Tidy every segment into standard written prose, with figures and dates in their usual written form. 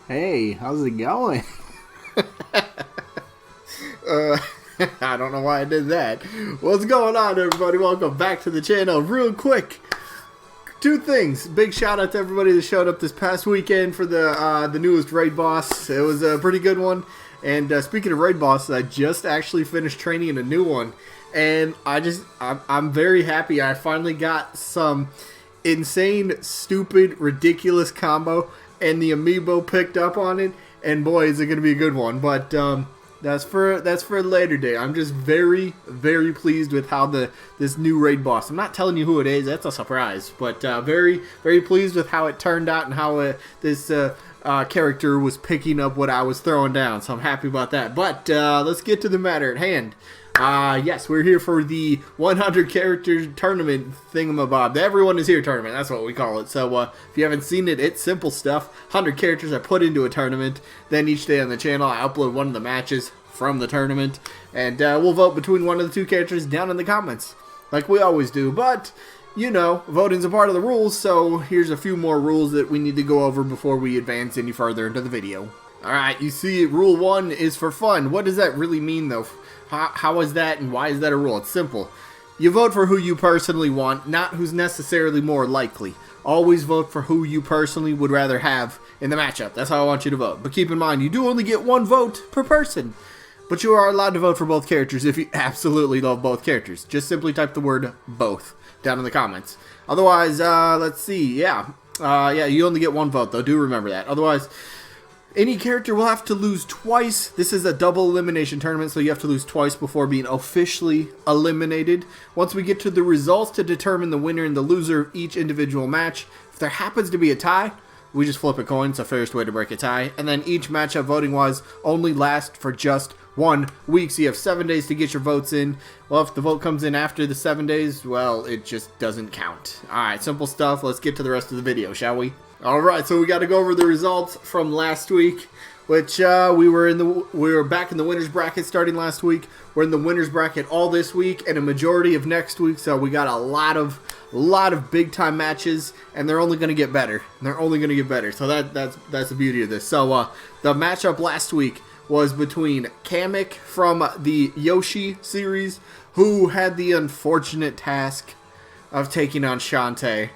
Hey, how's it going? I don't know why I did that. What's going on, everybody? Welcome back to the channel. Real quick, two things. Big shout out to everybody that showed up this past weekend for the newest raid boss. It was a pretty good one. And speaking of raid bosses, I just actually finished training in a new one, and I'm very happy. I finally got some insane, stupid, ridiculous combo, and the amiibo picked up on it. And boy, is it going to be a good one. But that's for a later day. I'm just very, very pleased with how this new raid boss. I'm not telling you who it is. That's a surprise. But very, very pleased with how it turned out and how this character was picking up what I was throwing down. So I'm happy about that. But let's get to the matter at hand. Yes, we're here for the 100 character tournament thingamabob. The Everyone is Here tournament, that's what we call it. So if you haven't seen it, it's simple stuff. 100 characters are put into a tournament. Then each day on the channel, I upload one of the matches from the tournament. And we'll vote between one of the two characters down in the comments, like we always do. But, you know, voting's a part of the rules, so here's a few more rules that we need to go over before we advance any further into the video. Alright, you see, rule 1 is for fun. What does that really mean, though? How is that, and why is that a rule? It's simple. You vote for who you personally want, not who's necessarily more likely. Always vote for who you personally would rather have in the matchup. That's how I want you to vote. But keep in mind, you do only get one vote per person. But you are allowed to vote for both characters if you absolutely love both characters. Just simply type the word both down in the comments. Otherwise, let's see. Yeah, you only get one vote, though. Do remember that. Otherwise, any character will have to lose twice. This is a double elimination tournament, so you have to lose twice before being officially eliminated. Once we get to the results to determine the winner and the loser of each individual match, if there happens to be a tie, we just flip a coin. It's the fairest way to break a tie. And then each matchup, voting-wise, only lasts for just 1 week. So you have 7 days to get your votes in. Well, if the vote comes in after the 7 days, well, it just doesn't count. Alright, simple stuff. Let's get to the rest of the video, shall we? Alright, so we got to go over the results from last week, which we were back in the winners bracket starting last week. We're in the winners bracket all this week and a majority of next week, so we got a lot of big time matches, and they're only going to get better. So that's the beauty of this. So the matchup last week was between Kamek from the Yoshi series, who had the unfortunate task of taking on Shantae.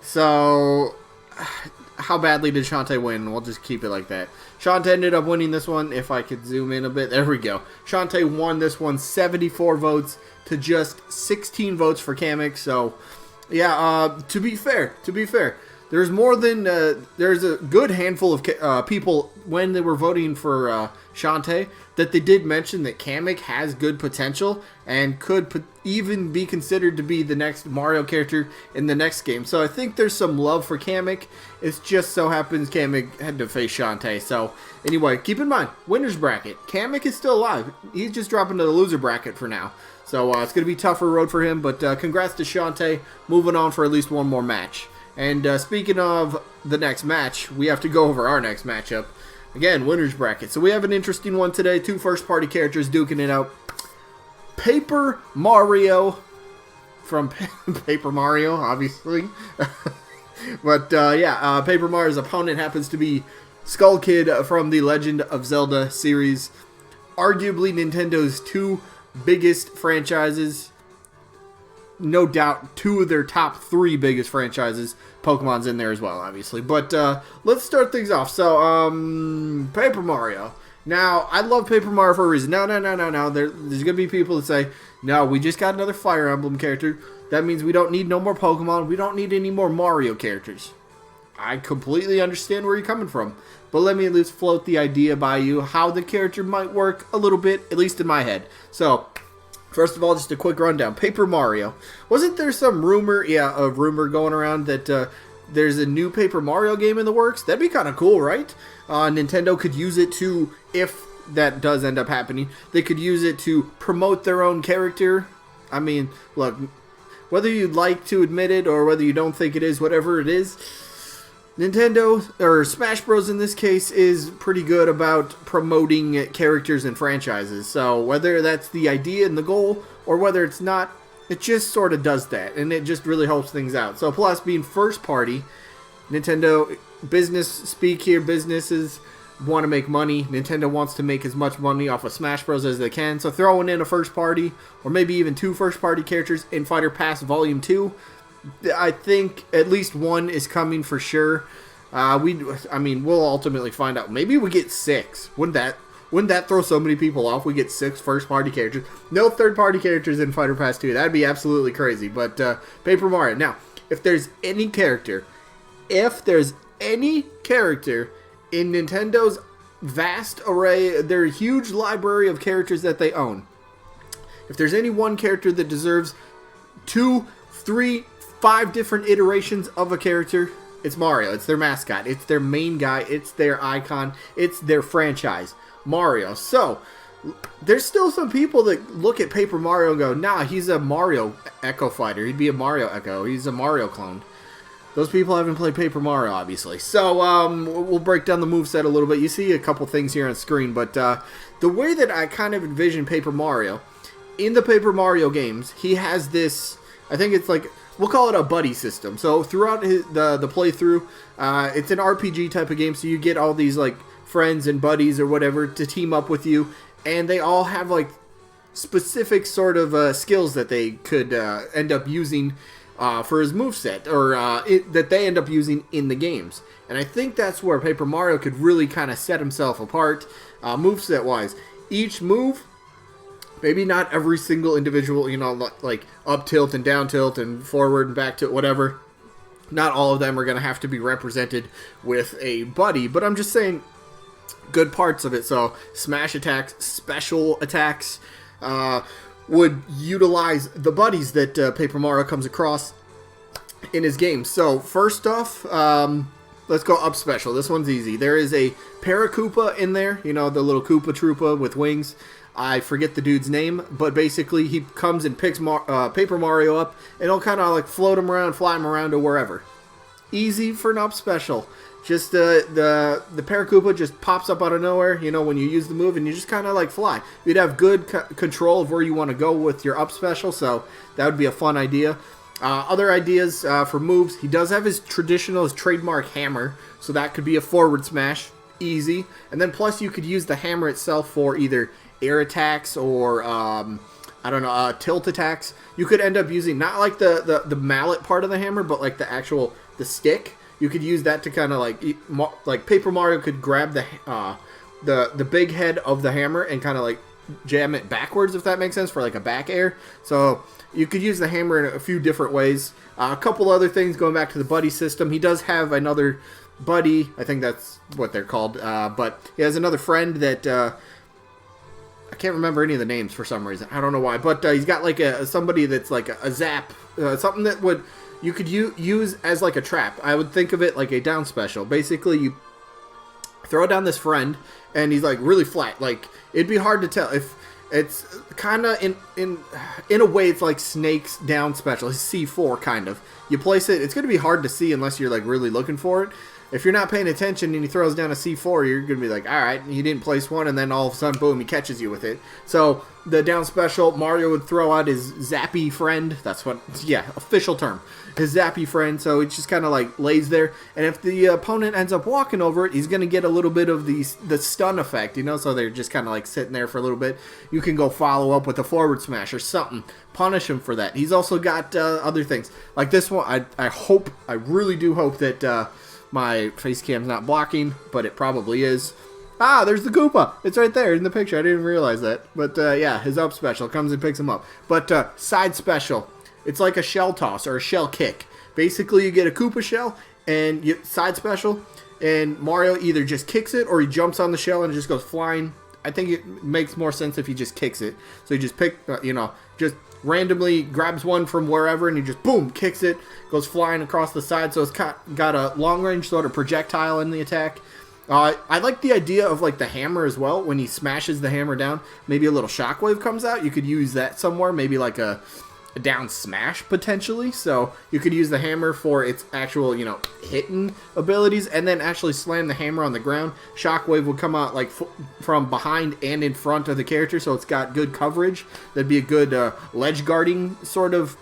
So how badly did Shantae win? We'll just keep it like that. Shantae ended up winning this one. If I could zoom in a bit. There we go. Shantae won this one 74 votes to just 16 votes for Kamek. So, yeah, to be fair, there's more than, there's a good handful of people when they were voting for Shantae that they did mention that Kamek has good potential and could even be considered to be the next Mario character in the next game. So I think there's some love for Kamek. It just so happens Kamek had to face Shantae. So anyway, keep in mind, winner's bracket. Kamek is still alive. He's just dropping to the loser bracket for now. So it's going to be a tougher road for him, but congrats to Shantae, moving on for at least one more match. And speaking of the next match, we have to go over our next matchup. Again, winner's bracket. So we have an interesting one today. Two first-party characters duking it out. Paper Mario from Paper Mario, obviously. But yeah, Paper Mario's opponent happens to be Skull Kid from the Legend of Zelda series. Arguably Nintendo's two biggest franchises. No doubt, two of their top 3 biggest franchises. Pokemon's in there as well, obviously. But let's start things off. So, Paper Mario. Now, I love Paper Mario for a reason. No. There's going to be people that say, no, we just got another Fire Emblem character. That means we don't need no more Pokemon. We don't need any more Mario characters. I completely understand where you're coming from. But let me at least float the idea by you how the character might work a little bit, at least in my head. So, first of all, just a quick rundown. Paper Mario. Wasn't there some rumor, a rumor going around that there's a new Paper Mario game in the works? That'd be kind of cool, right? Nintendo could use it to, if that does end up happening, they could use it to promote their own character. I mean, look, whether you'd like to admit it or whether you don't think it is, whatever it is, Nintendo, or Smash Bros in this case, is pretty good about promoting characters and franchises. So whether that's the idea and the goal, or whether it's not, it just sort of does that, and it just really helps things out. So plus, being first party, Nintendo business speak here. Businesses want to make money. Nintendo wants to make as much money off of Smash Bros. As they can. So throwing in a first party, or maybe even 2 first party characters in Fighter Pass Volume 2, I think at least 1 is coming for sure. We'll ultimately find out. Maybe we get 6. Wouldn't that throw so many people off? We get 6 first party characters. No third party characters in Fighter Pass 2. That'd be absolutely crazy. But Paper Mario. Now, if there's any character in Nintendo's vast array, their huge library of characters that they own, if there's any one character that deserves 2, 3, 5 different iterations of a character, it's Mario. It's their mascot. It's their main guy. It's their icon. It's their franchise, Mario. So, there's still some people that look at Paper Mario and go, nah, he's a Mario Echo fighter. He'd be a Mario Echo. He's a Mario clone. Those people haven't played Paper Mario, obviously. So, we'll break down the moveset a little bit. You see a couple things here on screen, but the way that I kind of envision Paper Mario, in the Paper Mario games, he has this, I think it's like, we'll call it a buddy system. So throughout the playthrough, it's an RPG type of game, so you get all these like friends and buddies or whatever to team up with you, and they all have like specific sort of skills that they could end up using for his moveset, or that they end up using in the games. And I think that's where Paper Mario could really kind of set himself apart, moveset wise. Each move, maybe not every single individual, like up tilt and down tilt and forward and back tilt, whatever. Not all of them are going to have to be represented with a buddy, but I'm just saying good parts of it. So smash attacks, special attacks would utilize the buddies that Paper Mario comes across in his game. So first off, let's go up special. This one's easy. There is a Paracoopa in there, the little Koopa Troopa with wings. I forget the dude's name, but basically he comes and picks Paper Mario up, and he'll kind of like float him around, fly him around to wherever. Easy for an up special. Just the Paracoopa just pops up out of nowhere, when you use the move, and you just kind of like fly. You'd have good control of where you want to go with your up special, so that would be a fun idea. Other ideas for moves, he does have his trademark hammer, so that could be a forward smash. Easy. And then plus you could use the hammer itself for either air attacks or tilt attacks. You could end up using not like the mallet part of the hammer, but like the stick. You could use that to kind of like Paper Mario could grab the big head of the hammer and kind of like jam it backwards, if that makes sense, for like a back air. So you could use the hammer in a few different ways. A couple other things going back to the buddy system. He does have another buddy. I think that's what they're called. But he has another friend that I can't remember any of the names for some reason. I don't know why. But he's got like somebody that's like a zap, something that you could use as like a trap. I would think of it like a down special. Basically, you throw down this friend, and he's like really flat. Like it'd be hard to tell if it's kind of in a way it's like Snake's down special. His C4 kind of. You place it. It's going to be hard to see unless you're like really looking for it. If you're not paying attention and he throws down a C4, you're going to be like, all right, he didn't place one, and then all of a sudden, boom, he catches you with it. So the down special, Mario would throw out his zappy friend. That's what, official term. His zappy friend, so it just kind of like lays there. And if the opponent ends up walking over it, he's going to get a little bit of the stun effect, so they're just kind of like sitting there for a little bit. You can go follow up with a forward smash or something. Punish him for that. He's also got other things. Like this one, I really do hope that my face cam's not blocking, but it probably is. Ah, there's the Koopa. It's right there in the picture. I didn't even realize that. But his up special comes and picks him up. But side special, it's like a shell toss or a shell kick. Basically, you get a Koopa shell and side special, and Mario either just kicks it or he jumps on the shell and it just goes flying. I think it makes more sense if he just kicks it. So he just just randomly grabs one from wherever and he just boom kicks it, goes flying across the side. So it's got a long range sort of projectile in the attack. I like the idea of like the hammer as well. When he smashes the hammer down, maybe a little shockwave comes out. You could use that somewhere, maybe like a down smash potentially. So you could use the hammer for its actual hitting abilities, and then actually slam the hammer on the ground. Shockwave would come out like from behind and in front of the character, so it's got good coverage. That'd be a good ledge guarding sort of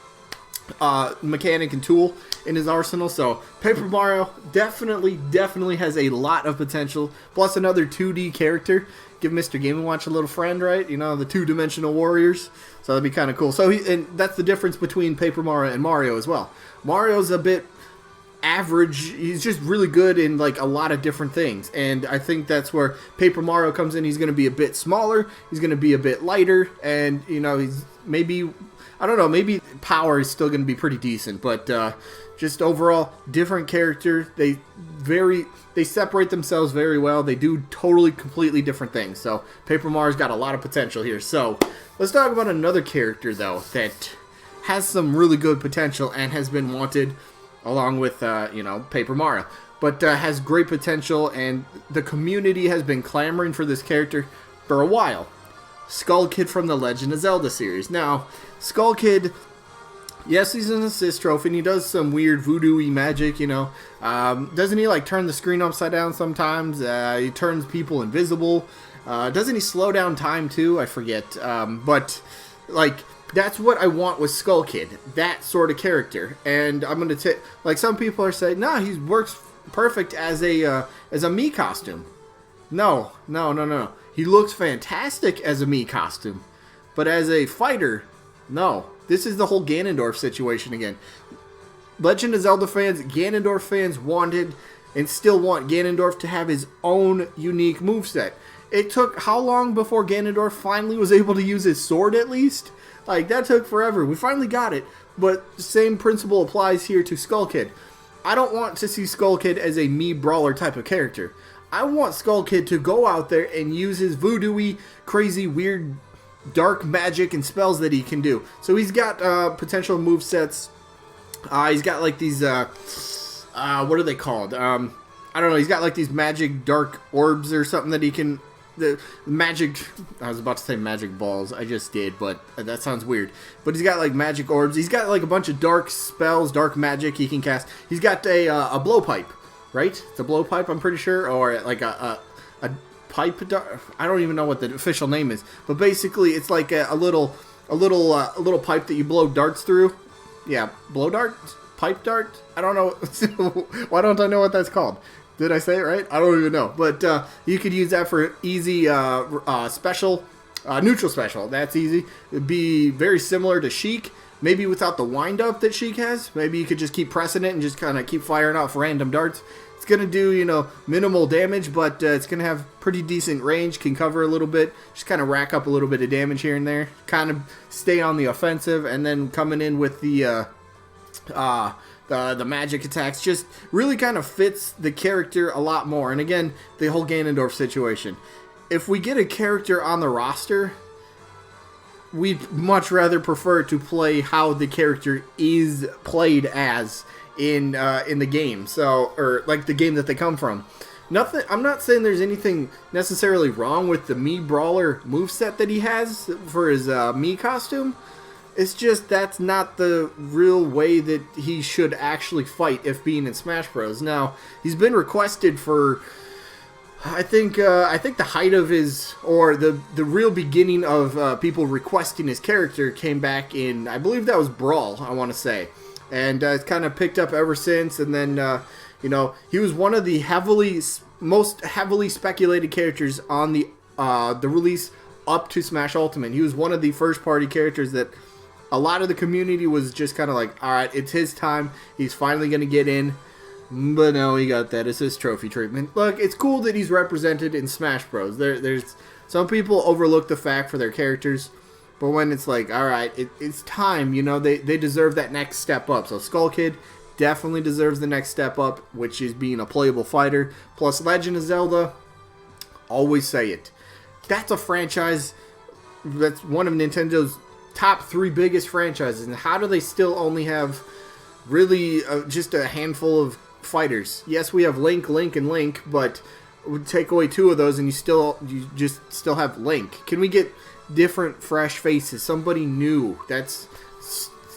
mechanic and tool in his arsenal. So Paper Mario definitely has a lot of potential. Plus another 2D character. Give Mr. Game & Watch a little friend, right? You know, the two-dimensional warriors. So that'd be kind of cool. So and that's the difference between Paper Mario and Mario as well. Mario's a bit average. He's just really good in like a lot of different things, and I think that's where Paper Mario comes in. He's going to be a bit smaller, he's going to be a bit lighter, and you know, he's maybe, I don't know, maybe power is still going to be pretty decent, but just overall different character. They separate themselves very well. They do totally completely different things. So Paper Mario's got a lot of potential here. So let's talk about another character though that has some really good potential and has been wanted along with, you know, Paper Mario. But has great potential, and the community has been clamoring for this character for a while. Skull Kid from the Legend of Zelda series. Now, Skull Kid, yes, he's an assist trophy, and he does some weird voodoo-y magic, you know. Doesn't he, like, turn the screen upside down sometimes? He turns people invisible. Doesn't he slow down time, too? I forget. But, like, that's what I want with Skull Kid, that sort of character. And I'm gonna take, like, some people are saying, nah, he works perfect as a Mii costume. No. He looks fantastic as a Mii costume, but as a fighter, no. This is the whole Ganondorf situation again. Legend of Zelda fans, Ganondorf fans wanted and still want Ganondorf to have his own unique moveset. It took how long before Ganondorf finally was able to use his sword at least? Like, that took forever. We finally got it, but the same principle applies here to Skull Kid. I don't want to see Skull Kid as a Mii brawler type of character. I want Skull Kid to go out there and use his voodoo-y, crazy, weird, dark magic and spells that he can do. So he's got potential movesets. He's got like these, what are they called? I don't know. He's got like these magic dark orbs or something that he can... The magic, I was about to say magic balls, I just did, but that sounds weird. But he's got like magic orbs, he's got like a bunch of dark spells, dark magic he can cast. He's got a blowpipe, right? It's a blowpipe, I'm pretty sure, or like a pipe, I don't even know what the official name is. But basically it's like a little pipe that you blow darts through. Yeah, blow darts? Pipe dart? I don't know. Why don't I know what that's called? Did I say it right? I don't even know. But you could use that for easy special, neutral special. That's easy. It'd be very similar to Sheik, maybe without the wind-up that Sheik has. Maybe you could just keep pressing it and just kind of keep firing off random darts. It's going to do, you know, minimal damage, but it's going to have pretty decent range, can cover a little bit, just kind of rack up a little bit of damage here and there, kind of stay on the offensive, and then coming in with the magic attacks just really kind of fits the character a lot more. And again, the whole Ganondorf situation. If we get a character on the roster, we'd much rather prefer to play how the character is played as in the game. So, or like the game that they come from. Nothing. I'm not saying there's anything necessarily wrong with the Mii Brawler moveset that he has for his Mii costume. It's just that's not the real way that he should actually fight if being in Smash Bros. Now, he's been requested for, I think the height of his, or the real beginning of people requesting his character came back in, I believe that was Brawl, I want to say. And it's kind of picked up ever since, and then, you know, he was one of the most heavily speculated characters on the release up to Smash Ultimate. He was one of the first party characters that a lot of the community was just kind of like, all right, it's his time. He's finally going to get in. But no, he got that assist trophy treatment. Look, it's cool that he's represented in Smash Bros. There's some people overlook the fact for their characters. But when it's like, all right, it's time, you know, they deserve that next step up. So Skull Kid definitely deserves the next step up, which is being a playable fighter. Plus Legend of Zelda, always say it. That's a franchise that's one of Nintendo's top 3 biggest franchises, and how do they still only have really just a handful of fighters? Yes, we have Link, and Link, but would take away 2 of those, and you just still have Link. Can we get different, fresh faces? Somebody new. That's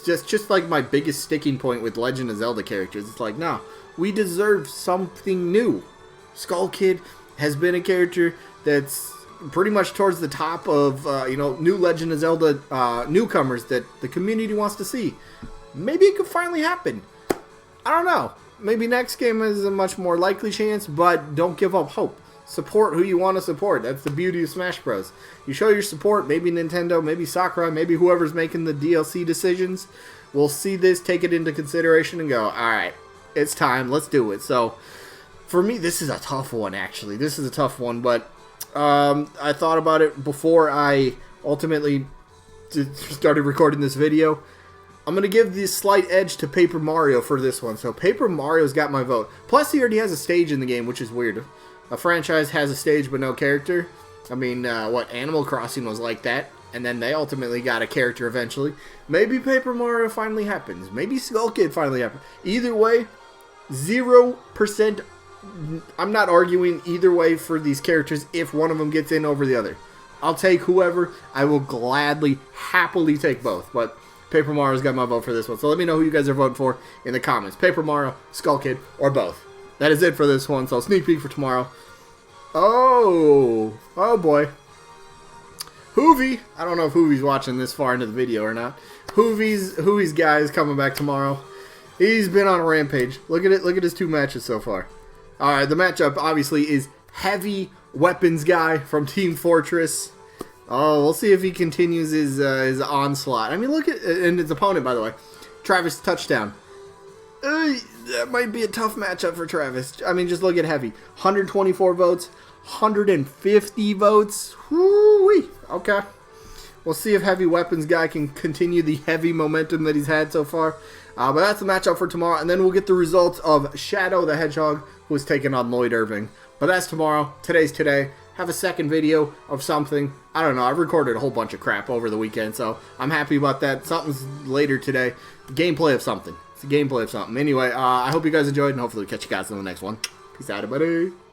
just like my biggest sticking point with Legend of Zelda characters. It's like, no, we deserve something new. Skull Kid has been a character that's pretty much towards the top of, you know, new Legend of Zelda newcomers that the community wants to see. maybe it could finally happen. I don't know. Maybe next game is a much more likely chance, but don't give up hope. Support who you want to support. That's the beauty of Smash Bros. You show your support, maybe Nintendo, maybe Sakurai, maybe whoever's making the DLC decisions will see this, take it into consideration, and go, alright, it's time, let's do it. So, for me, this is a tough one, actually. This is a tough one, but I thought about it before I ultimately started recording this video. I'm going to give the slight edge to Paper Mario for this one. So Paper Mario's got my vote. Plus he already has a stage in the game, which is weird. A franchise has a stage but no character. I mean, what, Animal Crossing was like that. And then they ultimately got a character eventually. Maybe Paper Mario finally happens. Maybe Skull Kid finally happens. Either way, 0%. I'm not arguing either way for these characters if one of them gets in over the other. I'll take whoever. I will gladly, happily take both. But Paper Mario's got my vote for this one. So let me know who you guys are voting for in the comments. Paper Mario, Skull Kid, or both. That is it for this one. So sneak peek for tomorrow. Oh boy. Hoovy. I don't know if Hoovy's watching this far into the video or not. Hoovy's guy is coming back tomorrow. He's been on a rampage. Look at it. Look at his 2 matches so far. Alright, the matchup obviously is Heavy Weapons Guy from Team Fortress. Oh, we'll see if he continues his onslaught. I mean, look at and his opponent, by the way, Travis Touchdown. That might be a tough matchup for Travis. I mean, just look at Heavy. 124 votes, 150 votes. Whoo-wee. Okay. We'll see if Heavy Weapons Guy can continue the heavy momentum that he's had so far. But that's the matchup for tomorrow, and then we'll get the results of Shadow the Hedgehog, who is taking on Lloyd Irving. But that's tomorrow. Today's today. Have a second video of something. I don't know. I've recorded a whole bunch of crap over the weekend, so I'm happy about that. Something's later today. Gameplay of something. It's a gameplay of something. Anyway, I hope you guys enjoyed, and hopefully we'll catch you guys in the next one. Peace out, everybody.